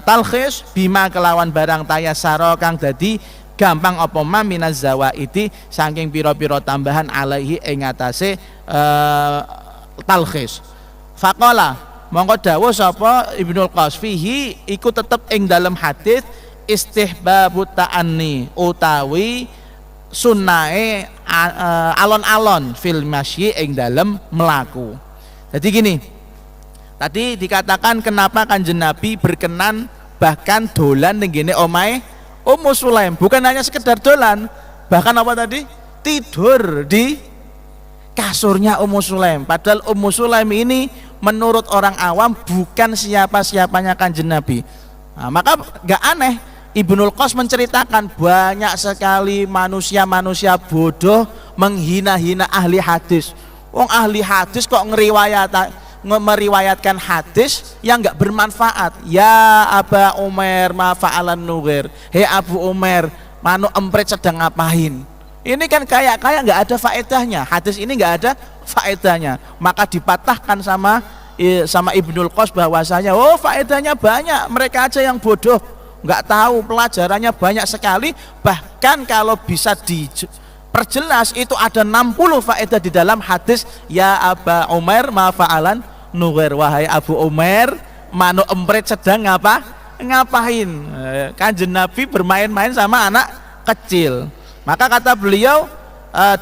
talkhis bima kelawan barang tayasara kang dadi gampang apa ma minaz zawaidi saking pira-pira tambahan alaihi ing atase talkhis faqala mongko dawuh sapa Ibnul Qas fihi iku tetep ing dalam hadis istihbabut ta'anni utawi sunnahe alon-alon fil masyi ing dalam melaku. Jadi gini tadi dikatakan kenapa Kanjeng Nabi berkenan bahkan dolan ning ngene omahe Ummu Sulaim, bukan hanya sekedar dolan bahkan apa tadi tidur di kasurnya Ummu Sulaim. Padahal Ummu Sulaim ini menurut orang awam bukan siapa-siapanya Kanjeng Nabi. Nah, maka gak aneh Ibnul Qas menceritakan banyak sekali manusia-manusia bodoh menghina-hina ahli hadis. Wong ahli hadis kok meriwayatkan hadis yang gak bermanfaat. Ya Aba Umar ma fa'alan nughir. Hei Abu Umar, manu empret sedang ngapain? Ini kan kayak nggak ada faedahnya. Hadis ini nggak ada faedahnya. Maka dipatahkan sama Ibnul Qas bahwasanya oh faedahnya banyak. Mereka aja yang bodoh, nggak tahu pelajarannya banyak sekali. Bahkan kalau bisa diperjelas itu ada 60 faedah di dalam hadis ya Aba Umar ma fa'alan nughir. Wahai Abu Umar, manu empret sedang ngapain? Kanjeng Nabi bermain-main sama anak kecil. Maka kata beliau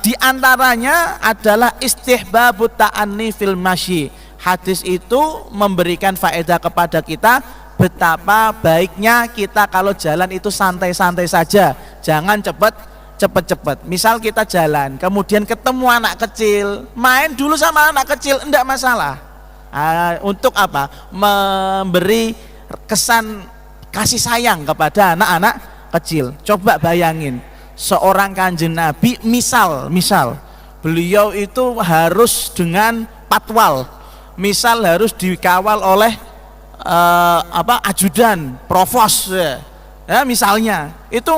diantaranya adalah istihbabut ta'anni fil masyi. Hadis itu memberikan faedah kepada kita betapa baiknya kita kalau jalan itu santai-santai saja, jangan cepet-cepet. Misal kita jalan, kemudian ketemu anak kecil, main dulu sama anak kecil, enggak masalah. Untuk apa? Memberi kesan kasih sayang kepada anak-anak kecil. Coba bayangin seorang Kanjeng Nabi misal beliau itu harus dengan patwal, misal harus dikawal oleh ajudan provos ya misalnya, itu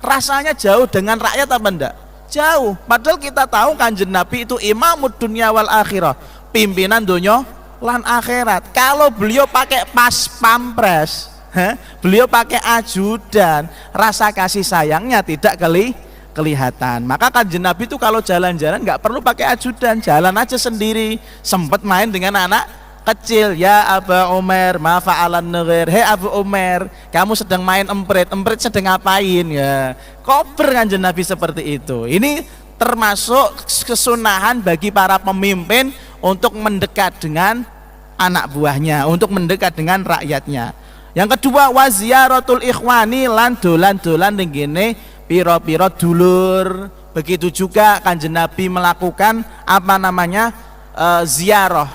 rasanya jauh dengan rakyat apa enggak? Jauh. Padahal kita tahu Kanjeng Nabi itu imamud dunya wal akhirah, pimpinan dunia lan akhirat. Kalau beliau pakai pas pampres, beliau pakai ajudan, rasa kasih sayangnya tidak kelihatan. Maka Kanjeng Nabi itu kalau jalan-jalan nggak perlu pakai ajudan, jalan aja sendiri. Sempat main dengan anak kecil. Ya Aba Umar ma fa'alan nughir. Hei Abu Umar, kamu sedang main empret sedang ngapain ya? Kober Kanjeng Nabi seperti itu. Ini termasuk kesunahan bagi para pemimpin untuk mendekat dengan anak buahnya, untuk mendekat dengan rakyatnya. Yang kedua wa ziyaratul ikhwani lan dolan-dolan ning ngene pira-pira dulur. Begitu juga Kanjeng Nabi melakukan ziarah,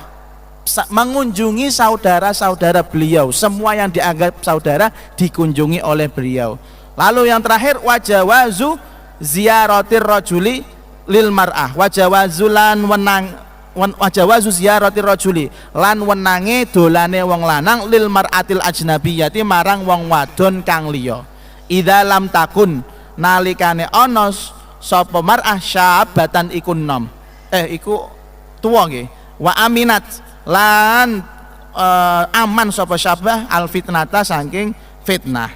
mengunjungi saudara-saudara beliau. Semua yang dianggap saudara dikunjungi oleh beliau. Lalu yang terakhir wajawazu ziyaratir rajuli lil mar'ah, wajawazu ziyaratir rajuli lan wenange dolane wong lanang lil mar'atil ajnabiyati marang wong wadon kang liya. Idza lam takun nalikane ana sapa mar'ah syabatan iku nom iku tuwa nggih, wa aminat lan aman sapa syabah al fitnata saking fitnah.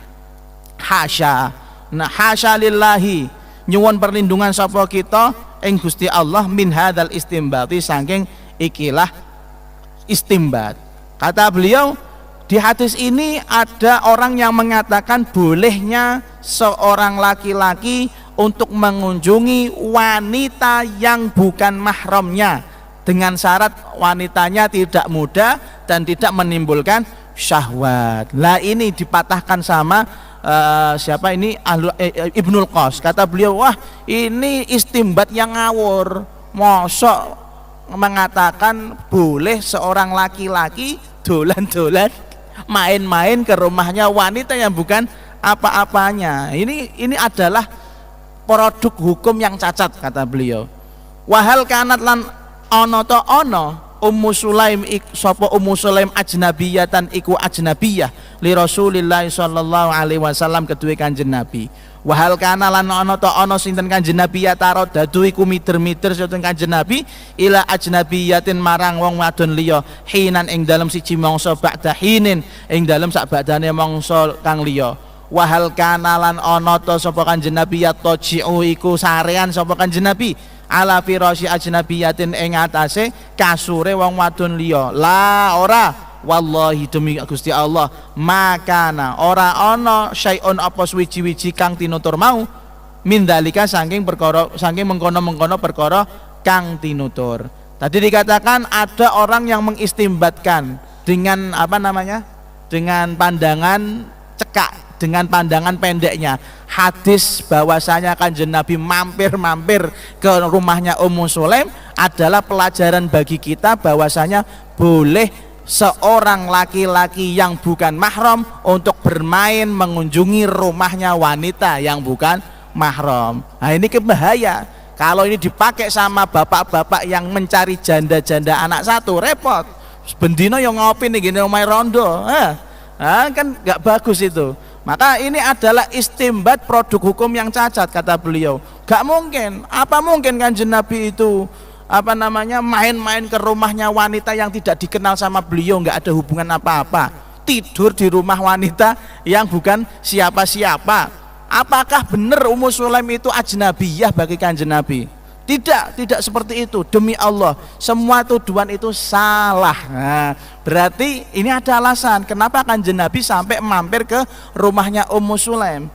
Hasya. Nah, hasya lillahi, nyuwun perlindungan sapa kita ing Gusti Allah min hadzal istimbati saking ikilah istimbat. Kata beliau, di hadis ini ada orang yang mengatakan bolehnya seorang laki-laki untuk mengunjungi wanita yang bukan mahramnya dengan syarat wanitanya tidak muda dan tidak menimbulkan syahwat. Lah ini dipatahkan sama siapa ini Ibnul Qas. Kata beliau, wah ini istimbat yang ngawur. Mosok mengatakan boleh seorang laki-laki dolan-dolan main-main ke rumahnya wanita yang bukan apa-apanya. Ini adalah produk hukum yang cacat, kata beliau. Wahal kanat lan ono to ono Ummu Sulaim sapa Ummu Sulaim ajnabiyatan iku ajnabiyah li Rasulillah sallallahu alaihi wasallam kedue Kanjeng Nabi. Wahal kana lan ana ta ana sinten Kanjeng Nabi ya taro dadu iku miter-miter sinten Kanjeng Nabi ila ajnabiyatin marang wong wadon liya hinan ing dalem siji mangsa ba'da hinin ing dalem sak badane mangsa kang liya. Wahal kana lan ana ta sapa Kanjeng Nabi ya taji'u iku sarean sapa Kanjeng Nabi ala firasy ajnabiyatin ing atase kasure wong wadon liya. La ora, wallahi demi Gusti Allah, makana ora ana syai'un apa suwiji-wiji kang tinutur mau mindalika saking perkara saking mengkono-mengkono perkara kang tinutur. Tadi dikatakan ada orang yang mengistimbatkan dengan apa namanya? Dengan pandangan cekak, dengan pandangan pendeknya. Hadis bahwasanya Kanjeng Nabi mampir-mampir ke rumahnya Ummu Sulaim adalah pelajaran bagi kita bahwasanya boleh seorang laki-laki yang bukan mahram untuk bermain mengunjungi rumahnya wanita yang bukan mahram. Nah ini kebahaya. Kalau ini dipakai sama bapak-bapak yang mencari janda-janda anak satu, repot. Bendino yang ngopi nih gini omai rondo, kan nggak bagus itu. Maka ini adalah istimbat produk hukum yang cacat, kata beliau. Gak mungkin, apa mungkin Kanjeng Nabi itu apa namanya main-main ke rumahnya wanita yang tidak dikenal sama beliau, nggak ada hubungan apa-apa, tidur di rumah wanita yang bukan siapa-siapa. Apakah benar Ummu Sulaim itu ajnabiyah bagi Kanjeng Nabi? Tidak seperti itu. Demi Allah, semua tuduhan itu salah. Nah, berarti ini ada alasan kenapa Kanjeng Nabi sampai mampir ke rumahnya Ummu Sulaim.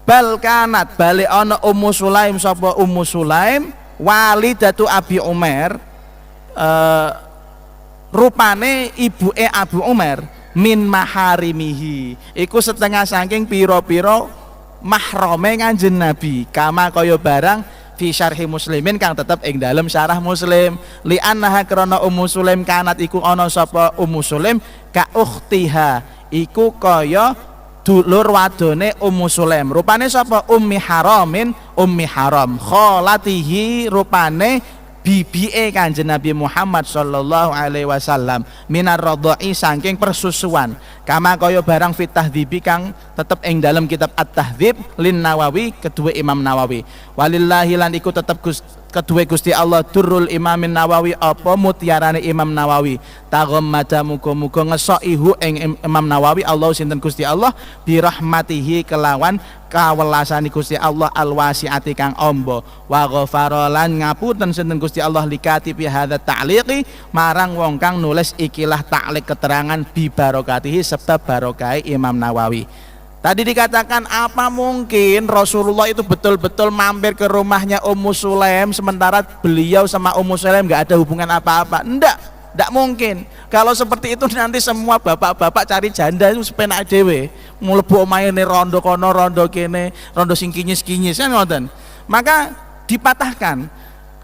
Bal kanat bali ana Ummu Sulaim sapa Ummu Sulaim walidatu Abi Umar, rupane ibuke Abu Umar min maharimihi, iku setengah saking piro-piro mahrame Kanjeng Nabi, kama kaya barang fi syarhi Muslimin kang tetep ing dalem syarah Muslim, li annaha krana Ummu Sulaim kanat iku ana sapa Ummu Sulaim ka ukhtiha, iku kaya dulur wadone Ummu Sulaim, rupane sapa Ummi Haramin, Ummi Haram kholatihi, rupane bibie Kanjeng Nabi Muhammad sallallahu alaihi wasallam minar radha'i saking persusuan, kama kaya barang fit tahdhibi kang tetep ing dalam kitab At-Tahdhib lin Nawawi kedua Imam Nawawi. Walillahi lan iku tetep kedua Gusti Allah durrul Imamin Nawawi apa mutiarane Imam Nawawi, taghammada muga-muga ngesoihu ing Imam Nawawi Allah sinten Gusti Allah birahmatihi kelawan kawelasani Gusti Allah alwasiati kang ombo, wa ghafara lan ngapunten sinten Gusti Allah likati bi hadza ta'liqi marang wong kang nulis ikilah ta'liq keterangan bi barokatihi serta barokai Imam Nawawi. Tadi dikatakan apa mungkin Rasulullah itu betul-betul mampir ke rumahnya Ummu Sulaim sementara beliau sama Ummu Sulaim nggak ada hubungan apa-apa? Enggak mungkin. Kalau seperti itu nanti semua bapak-bapak cari janda itu sepenak dewe, mlebu omahe rondo kono rondo kene, rondo sing kinyis-kinyis kan ngoten. Maka dipatahkan.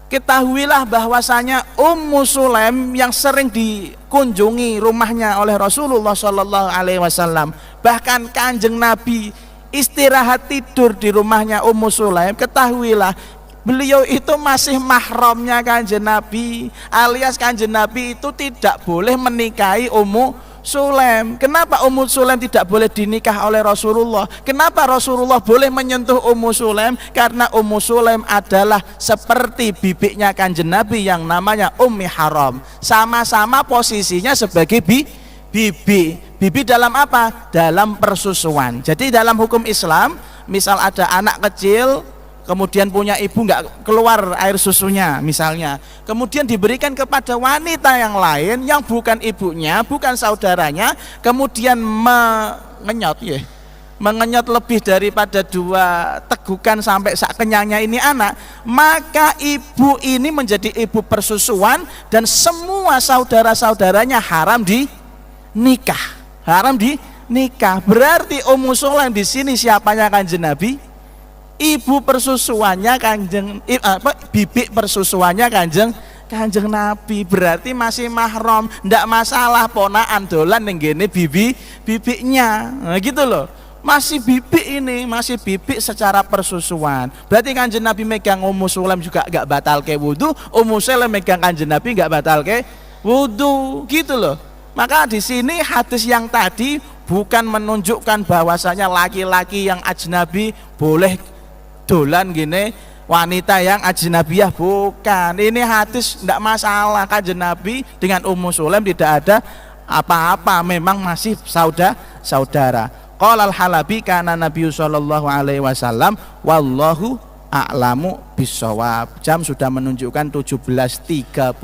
Ketahuilah bahwasanya Ummu Sulaim yang sering dikunjungi rumahnya oleh Rasulullah Shallallahu Alaihi Wasallam, bahkan Kanjeng Nabi istirahat tidur di rumahnya Ummu Sulaim, ketahuilah beliau itu masih mahramnya Kanjeng Nabi, alias Kanjeng Nabi itu tidak boleh menikahi Ummu Sulaim. Kenapa Ummu Sulaim tidak boleh dinikah oleh Rasulullah? Kenapa Rasulullah boleh menyentuh Ummu Sulaim? Karena Ummu Sulaim adalah seperti bibiknya Kanjeng Nabi yang namanya Ummi Haram. Sama-sama posisinya sebagai bibi. Bibi dalam apa? Dalam persusuan. Jadi dalam hukum Islam, misal ada anak kecil kemudian punya ibu nggak keluar air susunya misalnya, kemudian diberikan kepada wanita yang lain yang bukan ibunya, bukan saudaranya, kemudian mengenyot lebih daripada 2 tegukan sampai sak kenyangnya ini anak, maka ibu ini menjadi ibu persusuan dan semua saudara-saudaranya haram dinikah. Berarti Ummu Sulaim di sini siapanya Kanjeng Nabi? Ibu persusuannya bibik persusuannya Kanjeng Nabi. Berarti masih mahram, ndak masalah ponaan dolan ning ngene bibiknya. Nah, gitu loh. Masih bibik secara persusuan. Berarti Kanjeng Nabi megang Ummu Sulaim juga enggak batalke wudu, Ummu Sulaim megang Kanjeng Nabi enggak batalke wudu, gitu loh. Maka di sini hadis yang tadi bukan menunjukkan bahwasanya laki-laki yang ajnabi boleh dolan gini wanita yang ajnabiyah, bukan. Ini hadis tidak masalah, Kanjeng Nabi dengan Ummu Sulaim tidak ada apa-apa, memang masih saudara. Qala al-Halabi kana Nabi sallallahu alaihi wasallam wallahu a'lamu bisawab. Jam sudah menunjukkan 17.35.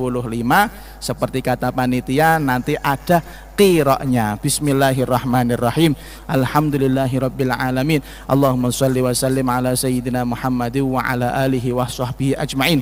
Seperti kata panitia, nanti ada qira'nya. Bismillahirrahmanirrahim. Alhamdulillahirabbil alamin. Allahumma shalli wa sallim ala sayyidina Muhammadin wa ala alihi wa sahbihi ajmain.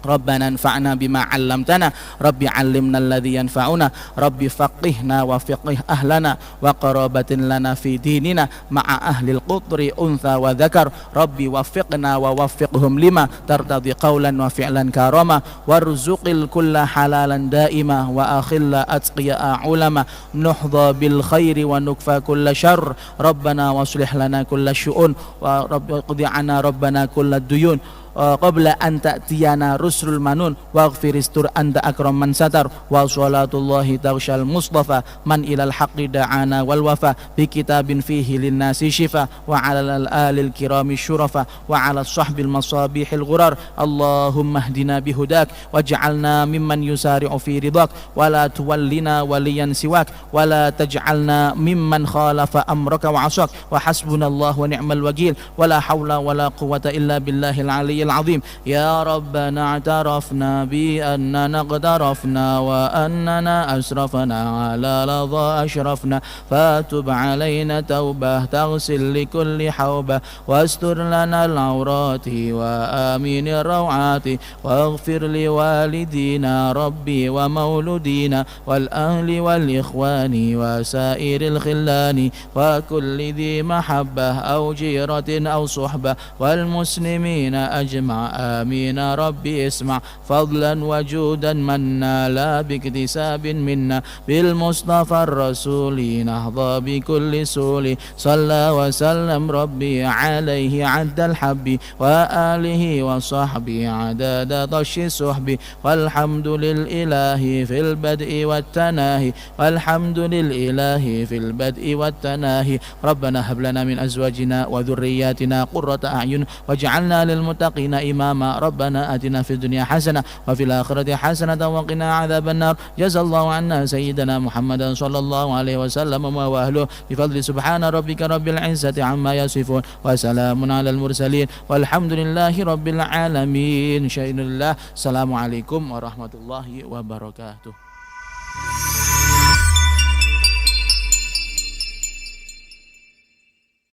Rabbana anfa'na bima 'allamtana, Rabbi 'allimna alladhi yanfa'una, Rabbi faqihna wa fiqih ahlana wa qarabatin lana fi dinina ma'a ahlil qutri untha wa dzakar, Rabbi waffiqna wa waffiqhum lima tartadi qawlan wa fi'lan karama, warzuqil kulla halalan daima wa akhilla atqiya ulama, nuhdha bil khairi wa nukfa kulla syarr, Rabbana waslih lana kulla syu'un wa rabbi qdi 'ana rabbana kulla duyun qabla an ta'tiyana rusrul manun waghfir istur anta akram man satar wa salatullahi tawshal mustafa man ilal haqqi da'ana wal wafa bi kitabin fihi lin nasi shifa wa 'alal alil kirami syurafa wa 'alas sahbil masabihil ghurar. Allahumma hdina bihudak waj'alna mimman yusari'u fi ridak wa la tuwallina waliyan siwak wa la taj'alna mimman khalafa amraka wa 'asak wa hasbunallahu wa ni'mal wakil wa la hawla wa la quwwata illa billahil aliyyil العظيم. يا ربنا اعترفنا بأننا اقترفنا وأننا أسرفنا على لظى أشرفنا فتب علينا توبة تغسل لكل حوبة واستر لنا العورات وآمين الروعات واغفر لوالدينا ربي ومولودينا والأهل والإخوان وسائر الخلان وكل ذي محبة أو جيرة أو صحبة والمسلمين أجمع آمين ربي اسمع فضلا وجودا منا لا باكتساب منا بالمصطفى الرسول نهضى بكل سول صلى وسلم ربي عليه عد الحب وآله وصحبه عدد طش السحب والحمد للإله في البدء والتناهي والحمد للإله في البدء والتناهي. ربنا هب لنا من أزواجنا وذرياتنا قرة أعين واجعلنا للمتقين إماما. ربنا آتنا في الدنيا حسنة وفي الآخرة حسنة وقنا عذاب النار. جزا الله عنا سيدنا محمد صلى الله عليه وسلم وأهله بفضل سبحان ربك رب العزة عما يصفون وسلام على المرسلين والحمد لله رب العالمين. Insya Allah. Assalamualaikum warahmatullahi wabarakatuh.